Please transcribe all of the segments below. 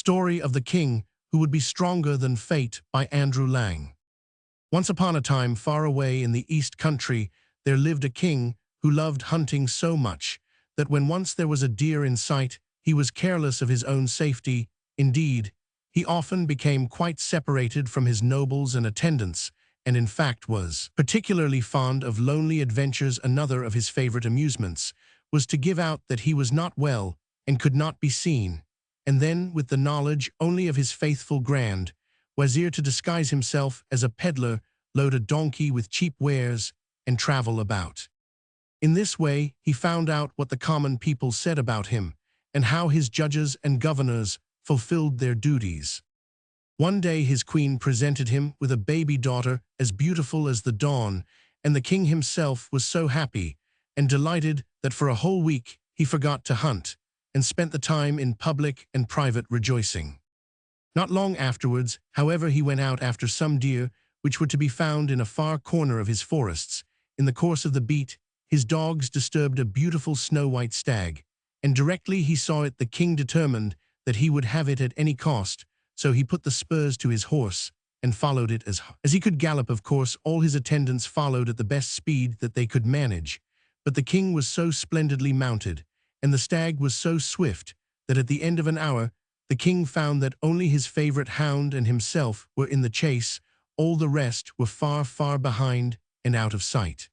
Story of the King Who Would Be Stronger Than Fate by Andrew Lang. Once upon a time, far away in the East Country, there lived a king who loved hunting so much that when once there was a deer in sight, he was careless of his own safety. Indeed, he often became quite separated from his nobles and attendants, and in fact was particularly fond of lonely adventures. Another of his favorite amusements was to give out that he was not well and could not be seen, and then, with the knowledge only of his faithful grand wazir, to disguise himself as a peddler, load a donkey with cheap wares, and travel about. In this way, he found out what the common people said about him, and how his judges and governors fulfilled their duties. One day his queen presented him with a baby daughter as beautiful as the dawn, and the king himself was so happy and delighted that for a whole week he forgot to hunt, and spent the time in public and private rejoicing. Not long afterwards, however, he went out after some deer which were to be found in a far corner of his forests. In the course of the beat, his dogs disturbed a beautiful snow-white stag, and directly he saw it, the king determined that he would have it at any cost, so he put the spurs to his horse and followed it as he could gallop. Of course, all his attendants followed at the best speed that they could manage, but the king was so splendidly mounted, and the stag was so swift, that at the end of an hour, the king found that only his favorite hound and himself were in the chase. All the rest were far, far behind and out of sight.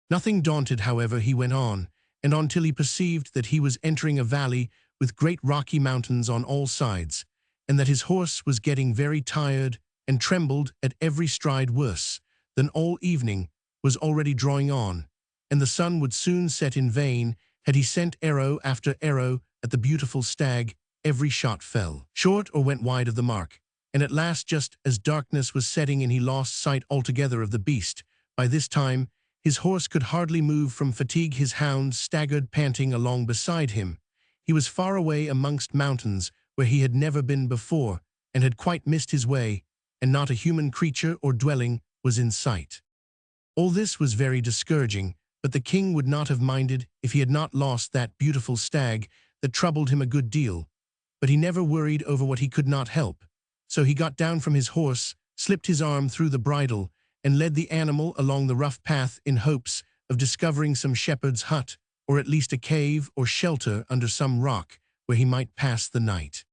Nothing daunted, however, he went on, and on till he perceived that he was entering a valley with great rocky mountains on all sides, and that his horse was getting very tired and trembled at every stride. Worse than all, evening was already drawing on, and the sun would soon set. In vain had he sent arrow after arrow at the beautiful stag. Every shot fell short or went wide of the mark, and at last, just as darkness was setting in, he lost sight altogether of the beast. By this time, his horse could hardly move from fatigue. His hound staggered panting along beside him. He was far away amongst mountains where he had never been before, and had quite missed his way, and not a human creature or dwelling was in sight. All this was very discouraging, but the king would not have minded if he had not lost that beautiful stag that troubled him a good deal. But he never worried over what he could not help. So he got down from his horse, slipped his arm through the bridle, and led the animal along the rough path in hopes of discovering some shepherd's hut, or at least a cave or shelter under some rock where he might pass the night.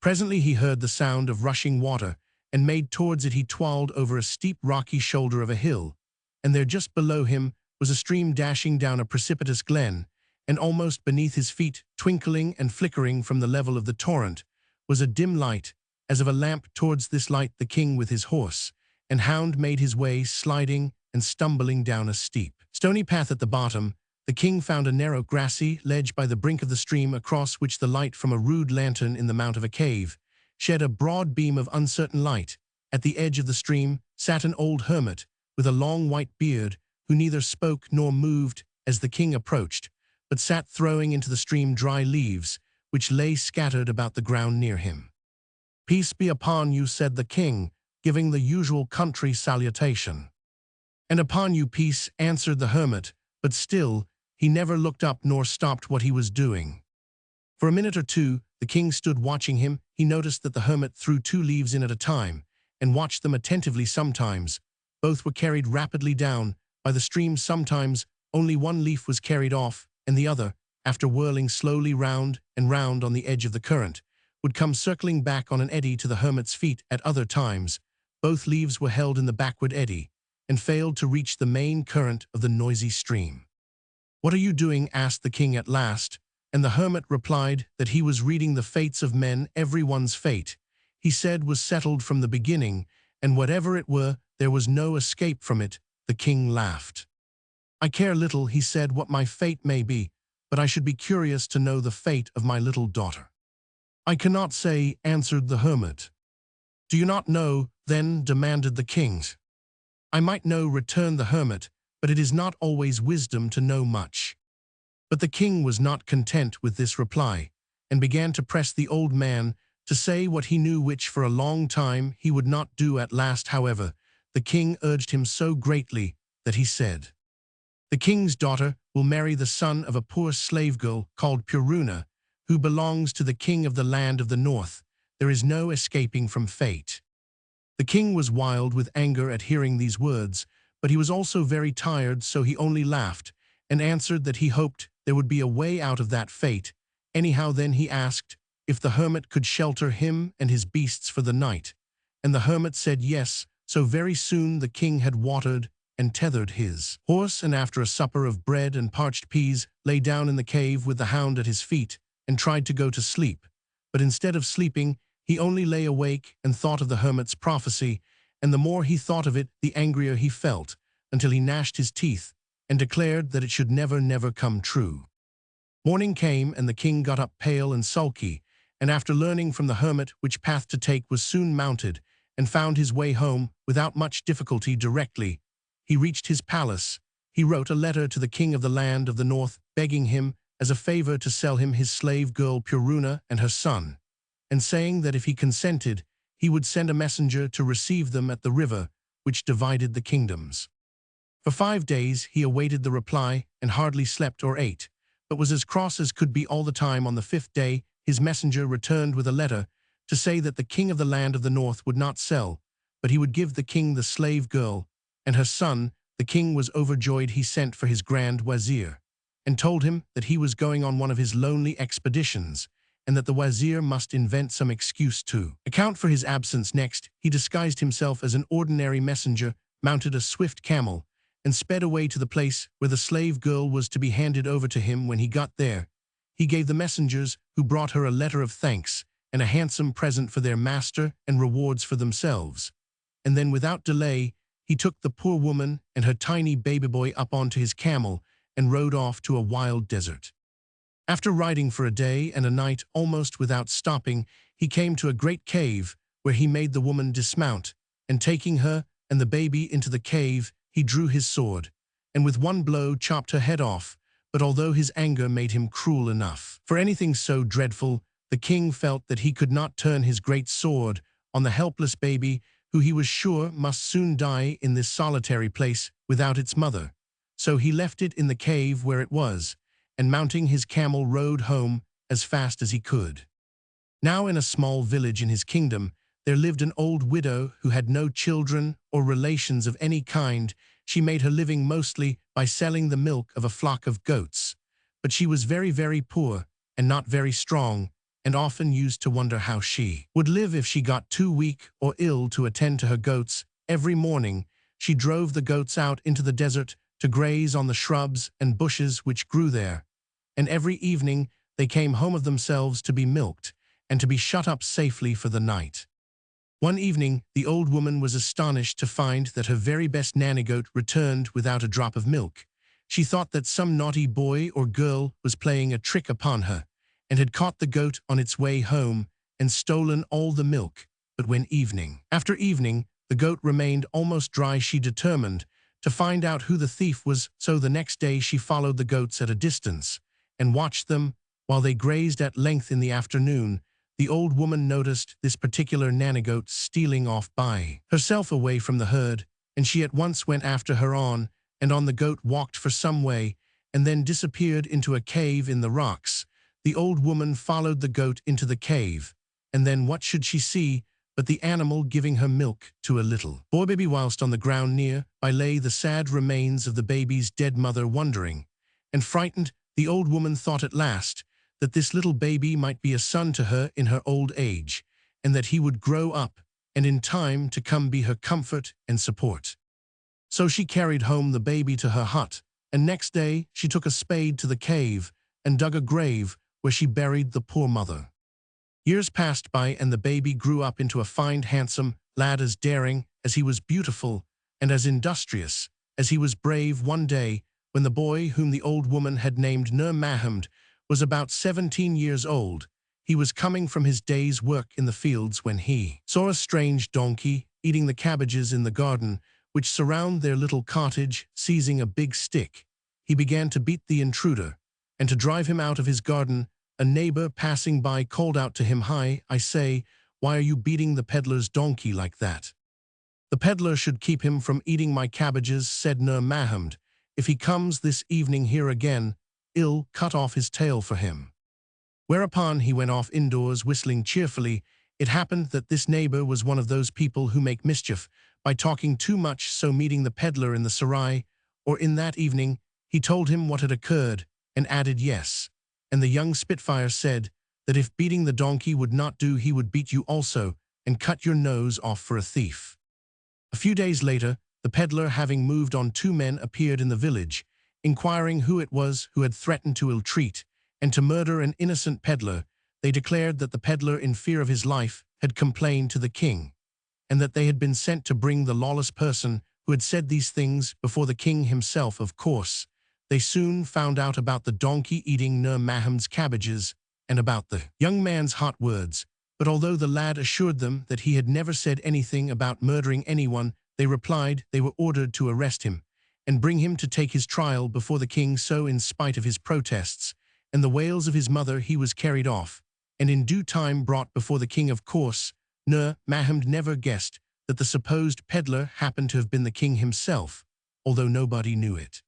Presently he heard the sound of rushing water, and made towards it. He toiled over a steep rocky shoulder of a hill, and there just below him was a stream dashing down a precipitous glen, and almost beneath his feet, twinkling and flickering from the level of the torrent, was a dim light, as of a lamp. Towards this light the king with his horse and hound made his way, sliding and stumbling down a steep, stony path. At the bottom, the king found a narrow grassy ledge by the brink of the stream, across which the light from a rude lantern in the mount of a cave shed a broad beam of uncertain light. At the edge of the stream sat an old hermit with a long white beard, who neither spoke nor moved as the king approached, but sat throwing into the stream dry leaves, which lay scattered about the ground near him. "Peace be upon you," said the king, giving the usual country salutation. "And upon you peace," answered the hermit, but still he never looked up nor stopped what he was doing. For a minute or two the king stood watching him. He noticed that the hermit threw 2 leaves in at a time, and watched them attentively. Sometimes both were carried rapidly down by the stream, sometimes only one leaf was carried off, and the other, after whirling slowly round and round on the edge of the current, would come circling back on an eddy to the hermit's feet. At other times, both leaves were held in the backward eddy, and failed to reach the main current of the noisy stream. "What are you doing?" asked the king at last, and the hermit replied that he was reading the fates of men. Everyone's fate, he said, was settled from the beginning, and whatever it were, there was no escape from it. The king laughed. "I care little," he said, "what my fate may be, but I should be curious to know the fate of my little daughter." "I cannot say," answered the hermit. "Do you not know, then?" demanded the king. "I might know," returned the hermit, "but it is not always wisdom to know much." But the king was not content with this reply, and began to press the old man to say what he knew, which for a long time he would not do. At last, however, the king urged him so greatly that he said, "The king's daughter will marry the son of a poor slave girl called Puruna, who belongs to the king of the land of the north. there is no escaping from fate." The king was wild with anger at hearing these words, but he was also very tired, so he only laughed and answered that he hoped there would be a way out of that fate. Anyhow, then he asked if the hermit could shelter him and his beasts for the night, and the hermit said yes. So very soon the king had watered and tethered his horse, and after a supper of bread and parched peas, lay down in the cave with the hound at his feet and tried to go to sleep. But instead of sleeping, he only lay awake and thought of the hermit's prophecy, and the more he thought of it, the angrier he felt, until he gnashed his teeth and declared that it should never, never come true. Morning came, and the king got up pale and sulky, and after learning from the hermit which path to take, was soon mounted, and found his way home without much difficulty. Directly he reached his palace, he wrote a letter to the king of the land of the north, begging him as a favor to sell him his slave girl Puruna and her son, and saying that if he consented, he would send a messenger to receive them at the river which divided the kingdoms. For 5 days he awaited the reply, and hardly slept or ate, but was as cross as could be all the time. On the 5th day his messenger returned with a letter to say that the king of the land of the north would not sell, but he would give the king the slave girl and her son. The king was overjoyed. He sent for his grand wazir and told him that he was going on one of his lonely expeditions, and that the wazir must invent some excuse to account for his absence. Next, he disguised himself as an ordinary messenger, mounted a swift camel, and sped away to the place where the slave girl was to be handed over to him. When he got there, he gave the messengers who brought her a letter of thanks and a handsome present for their master and rewards for themselves. And then without delay, he took the poor woman and her tiny baby boy up onto his camel and rode off to a wild desert. After riding for a day and a night almost without stopping, he came to a great cave where he made the woman dismount, and taking her and the baby into the cave, he drew his sword, and with one blow chopped her head off. But although his anger made him cruel enough for anything so dreadful, the king felt that he could not turn his great sword on the helpless baby, who he was sure must soon die in this solitary place without its mother. So he left it in the cave where it was, and mounting his camel rode home as fast as he could. Now in a small village in his kingdom there lived an old widow who had no children or relations of any kind. She made her living mostly by selling the milk of a flock of goats. But she was very, very poor and not very strong, and often used to wonder how she would live if she got too weak or ill to attend to her goats. Every morning she drove the goats out into the desert to graze on the shrubs and bushes which grew there, and every evening they came home of themselves to be milked and to be shut up safely for the night. One evening the old woman was astonished to find that her very best nanny goat returned without a drop of milk. She thought that some naughty boy or girl was playing a trick upon her, and had caught the goat on its way home and stolen all the milk. But when evening after evening the goat remained almost dry, she determined to find out who the thief was. So the next day she followed the goats at a distance and watched them while they grazed. At length in the afternoon, the old woman noticed this particular nanny goat stealing off by herself away from the herd, and she at once went after her on, and on the goat walked for some way, and then disappeared into a cave in the rocks. The old woman followed the goat into the cave, and then what should she see but the animal giving her milk to a little boy baby, whilst on the ground near by lay the sad remains of the baby's dead mother. Wondering and frightened, the old woman thought at last that this little baby might be a son to her in her old age, and that he would grow up and in time to come be her comfort and support. So she carried home the baby to her hut, and next day she took a spade to the cave and dug a grave where she buried the poor mother. Years passed by, and the baby grew up into a fine, handsome lad, as daring as he was beautiful, and as industrious as he was brave. One day, when the boy, whom the old woman had named Nur Mahmud, was about 17 years old, he was coming from his day's work in the fields when he saw a strange donkey eating the cabbages in the garden which surround their little cottage. Seizing a big stick, he began to beat the intruder, and to drive him out of his garden. A neighbor passing by called out to him, "Hi, I say, why are you beating the peddler's donkey like that?" "The peddler should keep him from eating my cabbages," said Nur Mahmud. "If he comes this evening here again, I'll cut off his tail for him." Whereupon he went off indoors whistling cheerfully, It happened that this neighbor was one of those people who make mischief by talking too much, so meeting the peddler in the sarai, or in that evening, he told him what had occurred, and added yes. And the young Spitfire said that if beating the donkey would not do, he would beat you also, and cut your nose off for a thief. A few days later, the peddler, having moved on, 2 men appeared in the village, inquiring who it was who had threatened to ill-treat and to murder an innocent peddler. They declared that the peddler, in fear of his life, had complained to the king, and that they had been sent to bring the lawless person who had said these things before the king himself. Of course, they soon found out about the donkey eating Nur Mahmud's cabbages and about the young man's hot words, but although the lad assured them that he had never said anything about murdering anyone, they replied they were ordered to arrest him and bring him to take his trial before the king. So, in spite of his protests and the wails of his mother, he was carried off, and in due time brought before the king. Of course, Nur Mahmud never guessed that the supposed peddler happened to have been the king himself, although nobody knew it.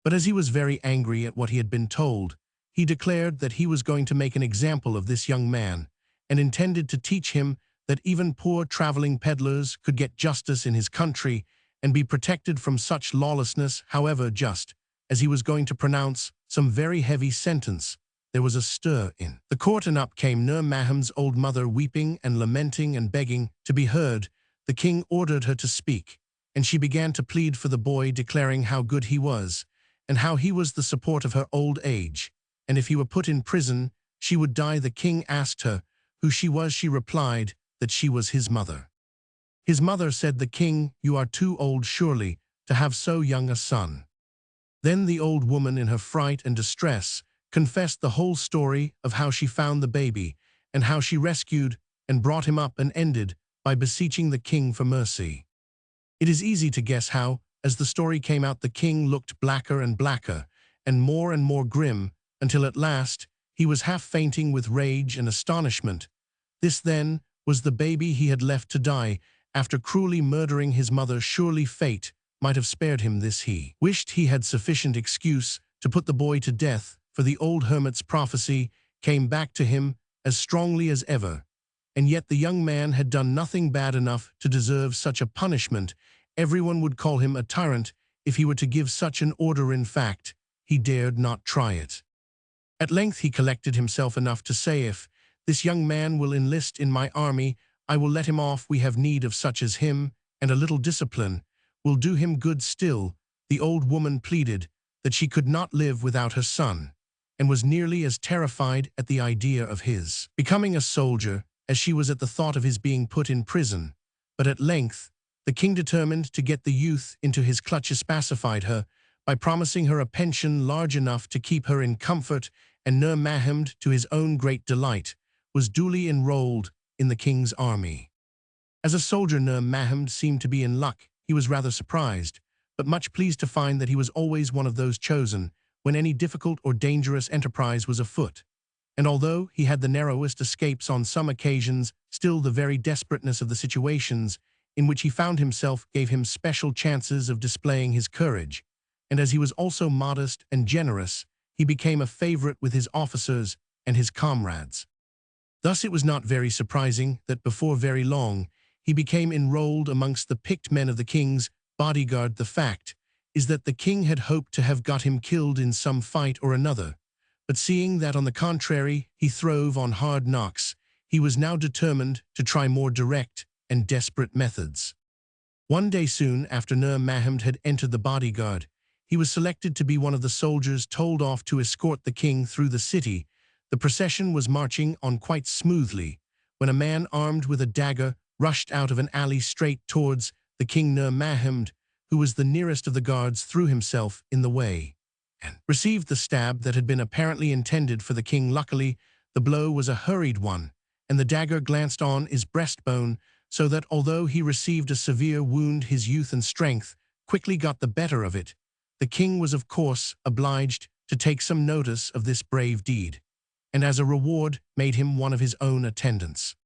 But as he was very angry at what he had been told, he declared that he was going to make an example of this young man, and intended to teach him that even poor traveling peddlers could get justice in his country and be protected from such lawlessness. However, just as he was going to pronounce some very heavy sentence, there was a stir in the court, and up came Nur Mahmud's old mother, weeping and lamenting and begging to be heard. The king ordered her to speak, and she began to plead for the boy, declaring how good he was, and how he was the support of her old age, and if he were put in prison, she would die. The king asked her who she was. She replied that she was his mother. His mother said, "The king, you are too old surely to have so young a son." Then the old woman, in her fright and distress, confessed the whole story of how she found the baby and how she rescued and brought him up, and ended by beseeching the king for mercy. It is easy to guess how, as the story came out, the king looked blacker and blacker and more grim, until at last he was half fainting with rage and astonishment. This then was the baby he had left to die after cruelly murdering his mother. Surely fate might have spared him this. He wished he had sufficient excuse to put the boy to death, for the old hermit's prophecy came back to him as strongly as ever. And yet the young man had done nothing bad enough to deserve such a punishment. Everyone would call him a tyrant if he were to give such an order. In fact, he dared not try it. At length he collected himself enough to say, "If this young man will enlist in my army, I will let him off. We have need of such as him, and a little discipline will do him good." Still, the old woman pleaded that she could not live without her son, and was nearly as terrified at the idea of his becoming a soldier as she was at the thought of his being put in prison. But at length, the king determined to get the youth into his clutches, pacified her by promising her a pension large enough to keep her in comfort, and Nur Mahmud, to his own great delight, was duly enrolled in the king's army. As a soldier, Nur Mahmud seemed to be in luck. He was rather surprised, but much pleased to find that he was always one of those chosen when any difficult or dangerous enterprise was afoot. And although he had the narrowest escapes on some occasions, still the very desperateness of the situations in which he found himself gave him special chances of displaying his courage. And as he was also modest and generous, he became a favorite with his officers and his comrades. Thus it was not very surprising that before very long he became enrolled amongst the picked men of the king's bodyguard. The fact is that the king had hoped to have got him killed in some fight or another, but seeing that on the contrary he throve on hard knocks, he was now determined to try more direct and desperate methods. One day soon after Nur Mahmud had entered the bodyguard, he was selected to be one of the soldiers told off to escort the king through the city. The procession was marching on quite smoothly when a man armed with a dagger rushed out of an alley straight towards the king. Nur Mahmud, who was the nearest of the guards, threw himself in the way and received the stab that had been apparently intended for the king. Luckily, the blow was a hurried one, and the dagger glanced on his breastbone, so that although he received a severe wound, his youth and strength quickly got the better of it. The king was of course obliged to take some notice of this brave deed, and as a reward made him one of his own attendants.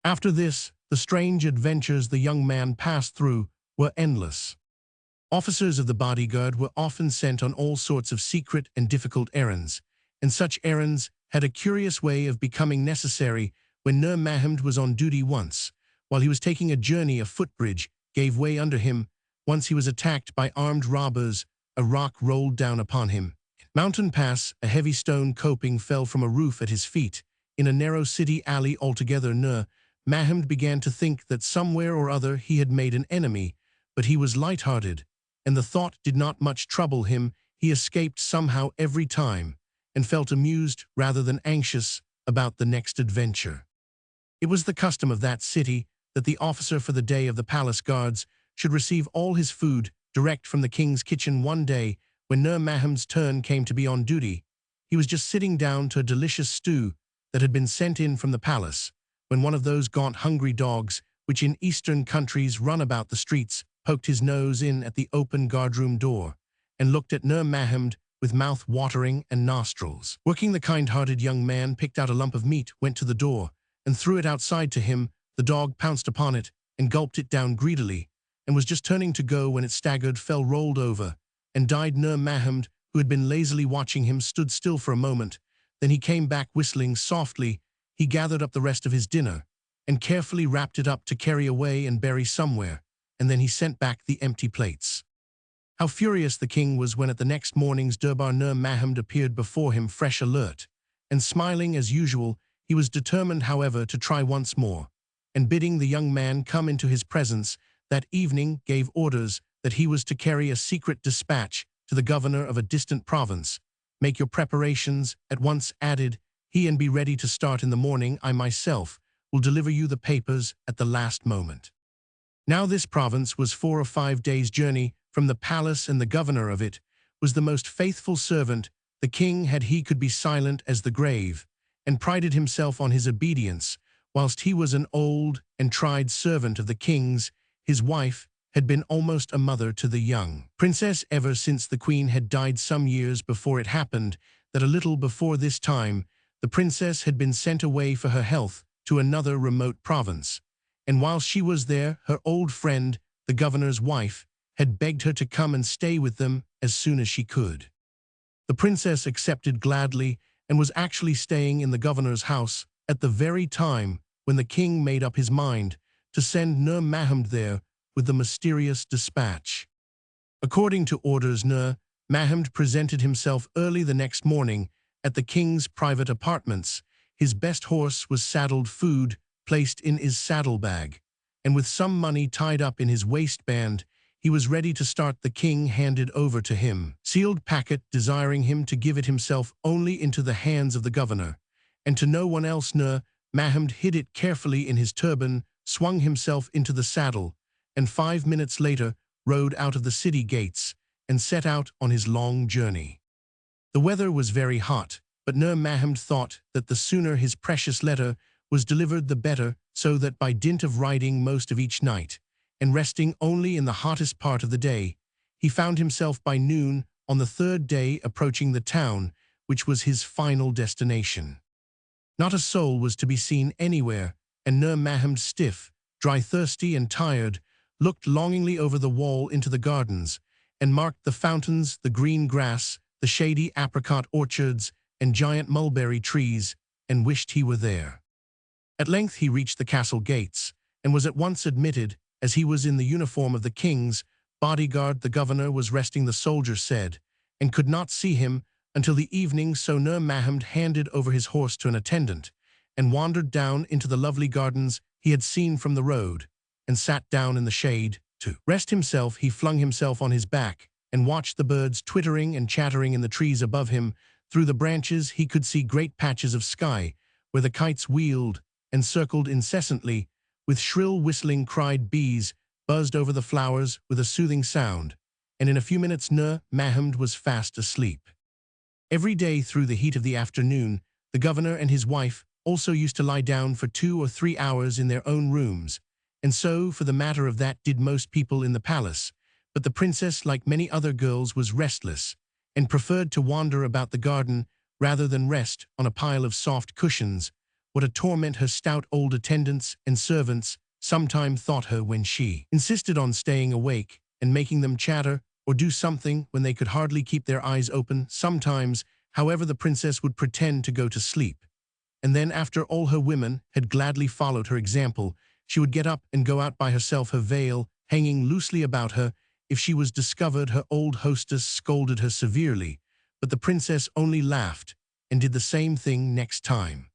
After this, the strange adventures the young man passed through were endless. Officers of the bodyguard were often sent on all sorts of secret and difficult errands, and such errands had a curious way of becoming necessary when Nur Mahmud was on duty once, while he was taking a journey, a footbridge gave way under him. Once he was attacked by armed robbers, a rock rolled down upon him. Mountain Pass, a heavy stone coping fell from a roof at his feet. In a narrow city alley altogether, Nur Mahmud began to think that somewhere or other he had made an enemy, but he was light-hearted, and the thought did not much trouble him. He escaped somehow every time, and felt amused rather than anxious about the next adventure. It was the custom of that city that the officer for the day of the palace guards should receive all his food direct from the king's kitchen. One day, when Nur Mahmud's turn came to be on duty, he was just sitting down to a delicious stew that had been sent in from the palace, when one of those gaunt, hungry dogs, which in eastern countries run about the streets, poked his nose in at the open guardroom door, and looked at Nur Mahmud with mouth watering and nostrils. Working, the kind-hearted young man picked out a lump of meat, went to the door, and threw it outside to him. The dog pounced upon it and gulped it down greedily, and was just turning to go when it staggered, fell, rolled over, and died. Nur Mahmud, who had been lazily watching him, stood still for a moment. Then he came back whistling softly. He gathered up the rest of his dinner and carefully wrapped it up to carry away and bury somewhere, and then he sent back the empty plates. How furious the king was when at the next morning's durbar Nur Mahmud appeared before him, fresh, alert, and smiling as usual. He was determined, however, to try once more, and bidding the young man come into his presence that evening, gave orders that he was to carry a secret dispatch to the governor of a distant province. "Make your preparations at once," added he, "and be ready to start in the morning. I myself will deliver you the papers at the last moment." Now this province was 4 or 5 days' journey from the palace, and the governor of it was the most faithful servant the king had. He could be silent as the grave, and prided himself on his obedience. Whilst he was an old and tried servant of the king's, his wife had been almost a mother to the young princess ever since the queen had died some years before. It happened that a little before this time, the princess had been sent away for her health to another remote province, and while she was there, her old friend, the governor's wife, had begged her to come and stay with them as soon as she could. The princess accepted gladly, and was actually staying in the governor's house at the very time when the king made up his mind to send Nur Mahmud there with the mysterious dispatch. According to orders, Nur Mahmud presented himself early the next morning at the king's private apartments. His best horse was saddled, food placed in his saddlebag, and with some money tied up in his waistband, he was ready to start. The king handed over to him sealed packet, desiring him to give it himself only into the hands of the governor, and to no one else. Nur Mahmud hid it carefully in his turban, swung himself into the saddle, and 5 minutes later rode out of the city gates and set out on his long journey. The weather was very hot, but Nur Mahmud thought that the sooner his precious letter was delivered the better, so that by dint of riding most of each night, and resting only in the hottest part of the day, he found himself by noon on the third day approaching the town, which was his final destination. Not a soul was to be seen anywhere, and Nur Mahmud, stiff, dry, thirsty, and tired, looked longingly over the wall into the gardens, and marked the fountains, the green grass, the shady apricot orchards, and giant mulberry trees, and wished he were there. At length he reached the castle gates, and was at once admitted, as he was in the uniform of the king's bodyguard. The governor was resting, the soldier said, and could not see him until the evening, so Nur Mahmud handed over his horse to an attendant, and wandered down into the lovely gardens he had seen from the road, and sat down in the shade. To rest himself, he flung himself on his back, and watched the birds twittering and chattering in the trees above him. Through the branches he could see great patches of sky, where the kites wheeled and circled incessantly. With shrill whistling, cried bees buzzed over the flowers with a soothing sound, and in a few minutes Nur Mahmud was fast asleep. Every day through the heat of the afternoon, the governor and his wife also used to lie down for 2 or 3 hours in their own rooms, and so, for the matter of that, did most people in the palace. But the princess, like many other girls, was restless, and preferred to wander about the garden rather than rest on a pile of soft cushions. What a torment her stout old attendants and servants sometimes thought her when she insisted on staying awake and making them chatter or do something when they could hardly keep their eyes open. Sometimes, however, the princess would pretend to go to sleep, and then after all her women had gladly followed her example, she would get up and go out by herself, her veil hanging loosely about her. If she was discovered, her old hostess scolded her severely, but the princess only laughed and did the same thing next time.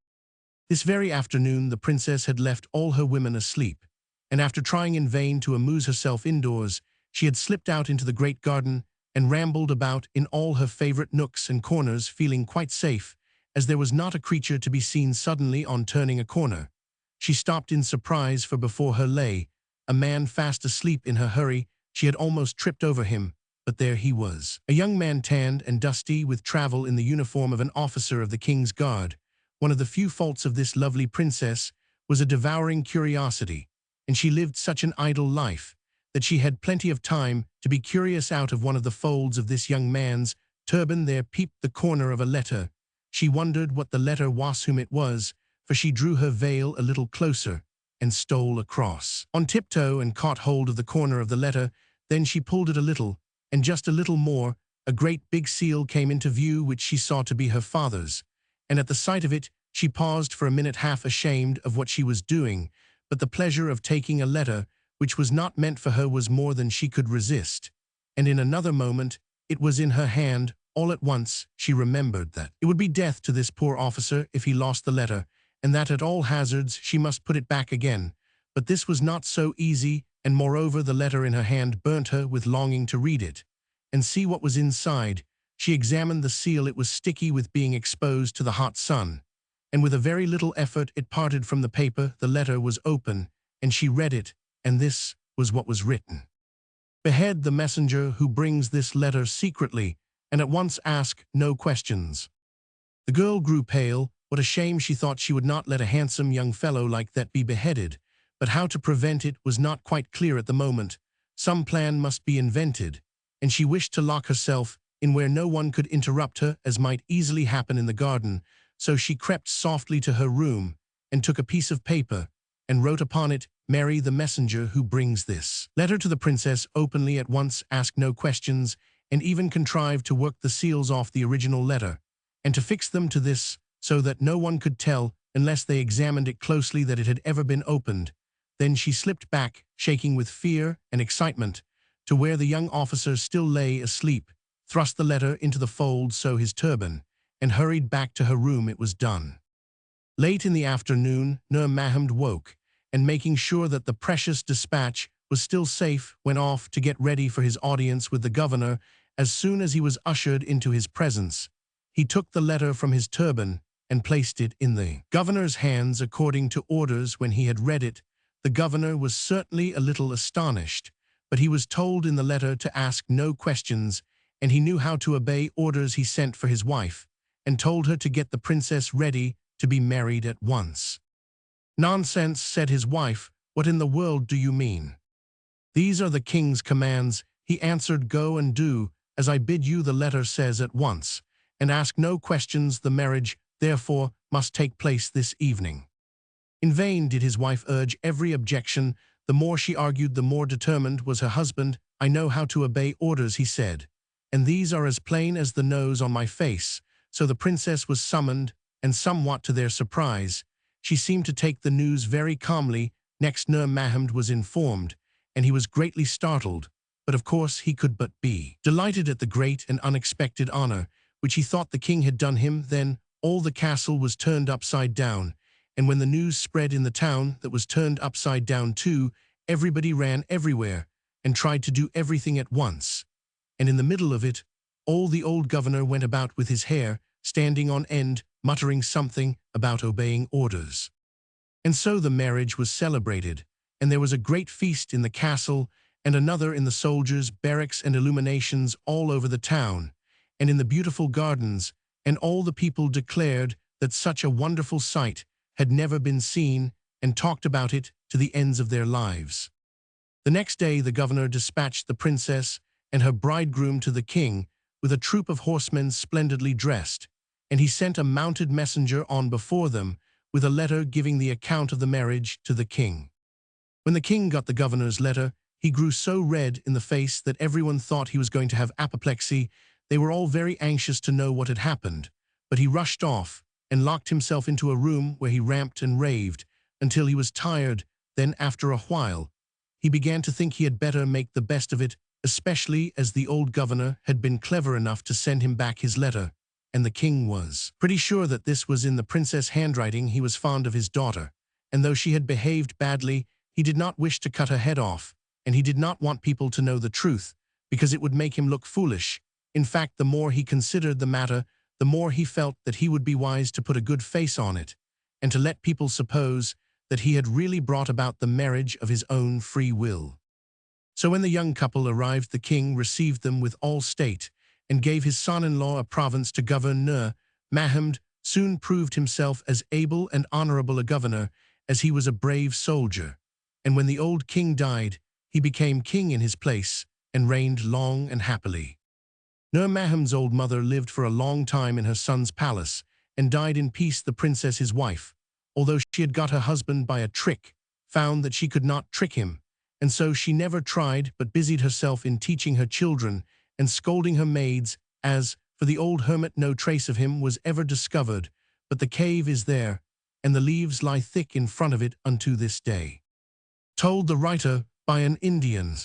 This very afternoon the princess had left all her women asleep, and after trying in vain to amuse herself indoors, she had slipped out into the great garden and rambled about in all her favorite nooks and corners, feeling quite safe, as there was not a creature to be seen. Suddenly, on turning a corner, she stopped in surprise, for before her lay a man fast asleep. In her hurry, she had almost tripped over him, but there he was, a young man tanned and dusty with travel, in the uniform of an officer of the king's guard. One of the few faults of this lovely princess was a devouring curiosity, and she lived such an idle life that she had plenty of time to be curious. Out of one of the folds of this young man's turban there peeped the corner of a letter. She wondered what the letter was, whom it was, for she drew her veil a little closer and stole across on tiptoe and caught hold of the corner of the letter. Then she pulled it a little, and just a little more. A great big seal came into view, which she saw to be her father's, and at the sight of it she paused for a minute, half ashamed of what she was doing, but the pleasure of taking a letter which was not meant for her was more than she could resist, and in another moment it was in her hand. All at once she remembered that it would be death to this poor officer if he lost the letter, and that at all hazards she must put it back again. But this was not so easy, and moreover the letter in her hand burnt her with longing to read it and see what was inside. She examined the seal. It was sticky with being exposed to the hot sun, and with a very little effort it parted from the paper. The letter was open, and she read it, and this was what was written: "Behead the messenger who brings this letter secretly, and at once ask no questions." The girl grew pale. What a shame! She thought she would not let a handsome young fellow like that be beheaded, but how to prevent it was not quite clear at the moment. Some plan must be invented, and she wished to lock herself in where no one could interrupt her, as might easily happen in the garden. So she crept softly to her room and took a piece of paper and wrote upon it, "Marry the messenger who brings this letter to the princess openly at once, ask no questions," and even contrived to work the seals off the original letter and to fix them to this, so that no one could tell, unless they examined it closely, that it had ever been opened. Then she slipped back, shaking with fear and excitement, to where the young officer still lay asleep, thrust the letter into the fold, so his turban, and hurried back to her room. It was done. Late in the afternoon, Nur Mahmud woke, and making sure that the precious dispatch was still safe, went off to get ready for his audience with the governor. As soon as he was ushered into his presence, he took the letter from his turban and placed it in the governor's hands according to orders. When he had read it, the governor was certainly a little astonished, but he was told in the letter to ask no questions, and he knew how to obey orders. He sent for his wife and told her to get the princess ready to be married at once. "Nonsense," said his wife. "What in the world do you mean?" "These are the king's commands," he answered. "Go and do as I bid you. The letter says at once, and ask no questions. The marriage, therefore, must take place this evening." In vain did his wife urge every objection. The more she argued, the more determined was her husband. "I know how to obey orders," he said, "and these are as plain as the nose on my face." So the princess was summoned, and somewhat to their surprise, she seemed to take the news very calmly. Next, Nur Mahmud was informed, and he was greatly startled, but of course he could but be delighted at the great and unexpected honor which he thought the king had done him. Then all the castle was turned upside down, and when the news spread in the town that was turned upside down too, everybody ran everywhere and tried to do everything at once. And in the middle of it all, the old governor went about with his hair standing on end, muttering something about obeying orders. And so the marriage was celebrated, and there was a great feast in the castle, and another in the soldiers' barracks, and illuminations all over the town, and in the beautiful gardens, and all the people declared that such a wonderful sight had never been seen, and talked about it to the ends of their lives. The next day the governor dispatched the princess and her bridegroom to the king with a troop of horsemen splendidly dressed, and he sent a mounted messenger on before them with a letter giving the account of the marriage to the king. When the king got the governor's letter, he grew so red in the face that everyone thought he was going to have apoplexy. They were all very anxious to know what had happened, but he rushed off and locked himself into a room where he ramped and raved until he was tired. Then, after a while, he began to think he had better make the best of it, especially as the old governor had been clever enough to send him back his letter, and the king was pretty sure that this was in the princess' handwriting. He was fond of his daughter, and though she had behaved badly, he did not wish to cut her head off, and he did not want people to know the truth, because it would make him look foolish. In fact, the more he considered the matter, the more he felt that he would be wise to put a good face on it, and to let people suppose that he had really brought about the marriage of his own free will. So when the young couple arrived, the king received them with all state, and gave his son-in-law a province to govern. Mahomed soon proved himself as able and honorable a governor as he was a brave soldier, and when the old king died, he became king in his place, and reigned long and happily. Mahomed's old mother lived for a long time in her son's palace, and died in peace. The princess, his wife, although she had got her husband by a trick, found that she could not trick him, and so she never tried, but busied herself in teaching her children and scolding her maids. As for the old hermit, no trace of him was ever discovered, but the cave is there, and the leaves lie thick in front of it unto this day. Told the writer by an Indian.